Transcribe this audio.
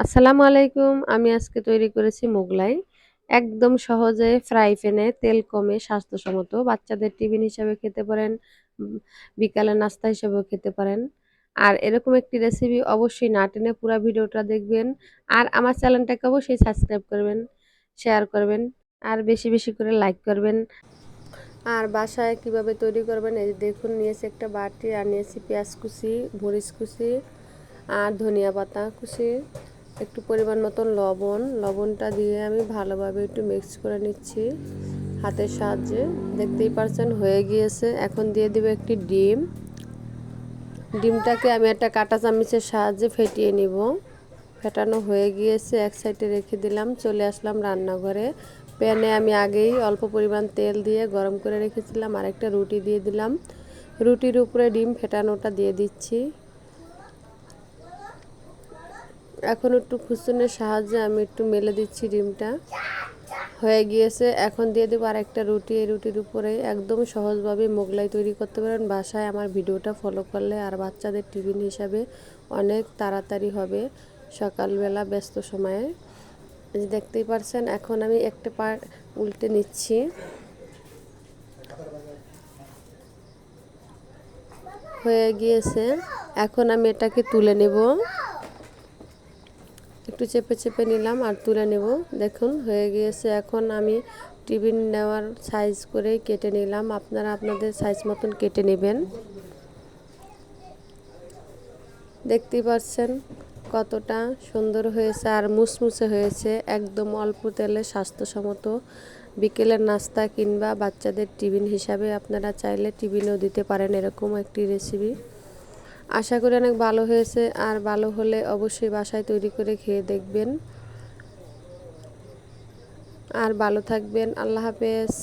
আসসালামু আলাইকুম। আমি আজকে তৈরি করেছি মোগলাই। একদম সহজে ফ্রাই প্যানে তেল কমে স্বাস্থ্যসম্মত। বাচ্চাদের টিফিন হিসাবে খেতে পারেন, উম বিকালের নাস্তা হিসেবেও খেতে পারেন। আর এরকম একটি রেসিপি অবশ্যই না টেনে পুরা ভিডিওটা দেখবেন। আর আমার চ্যানেলটাকে অবশ্যই সাবস্ক্রাইব করবেন, শেয়ার করবেন, আর বেশি, বেশি করে লাইক করবেন। আর বাসায় কিভাবে তৈরি করবেন এই যে দেখুন নিয়েছি একটা বাটি আর নিয়েছি পেঁয়াজ কুচি, মরিচ কুচি আর ধনিয়া পাতা কুচি, একটু পরিমাণ মতন লবণটা দিয়ে আমি ভালোভাবে একটু মিক্স করে নিচ্ছি হাতের সাহায্যে। দেখতেই পারছেন হয়ে গিয়েছে। এখন দিয়ে দেব একটি ডিমটাকে আমি একটা কাঁটা চামচের সাহায্যে ফেটিয়ে নিব। ফেটানো হয়ে গিয়েছে, এক সাইডে রেখে দিলাম। চলে আসলাম রান্নাঘরে। প্যানে আমি আগেই অল্প পরিমাণ তেল দিয়ে গরম করে রেখেছিলাম, আর একটা রুটি দিয়ে দিলাম। রুটির উপরে ডিম ফেটানোটা দিয়ে দিচ্ছি। এখন একটু খুসুনের সাহায্যে আমি একটু মেলে দিচ্ছি ডিমটা। হয়ে গিয়েছে। এখন দিয়ে দেবো আর একটা রুটি। এই রুটির উপরে একদম সহজভাবে মোগলাই তৈরি করতে পারেন বাসায় আমার ভিডিওটা ফলো করলে। আর বাচ্চাদের টিফিন হিসাবে অনেক তাড়াতাড়ি হবে সকালবেলা ব্যস্ত সময়ে। দেখতেই পারছেন। এখন আমি একটা পার্ট উল্টে নিচ্ছি। হয়ে গিয়েছে। এখন আমি এটাকে তুলে নেব। একটু চেপে চেপে নিলাম আর তুলে নেব। দেখুন হয়ে গিয়েছে। এখন আমি টিফিন নেওয়ার সাইজ করেই কেটে নিলাম। আপনারা আপনাদের সাইজ মতন কেটে নেবেন। দেখতেই পাচ্ছেন কতটা সুন্দর হয়েছে আর মুসমুসে হয়েছে। একদম অল্প তেলে স্বাস্থ্যসম্মত বিকেলের নাস্তা কিংবা বাচ্চাদের টিফিন হিসাবে আপনারা চাইলে টিফিনেও দিতে পারেন এরকম একটি রেসিপি। আশা করি অনেক ভালো হয়েছে। আর ভালো হলে অবশ্যই বাসায় তৈরি করে খেয়ে দেখবেন। আর ভালো থাকবেন। আল্লাহ হাফেজ।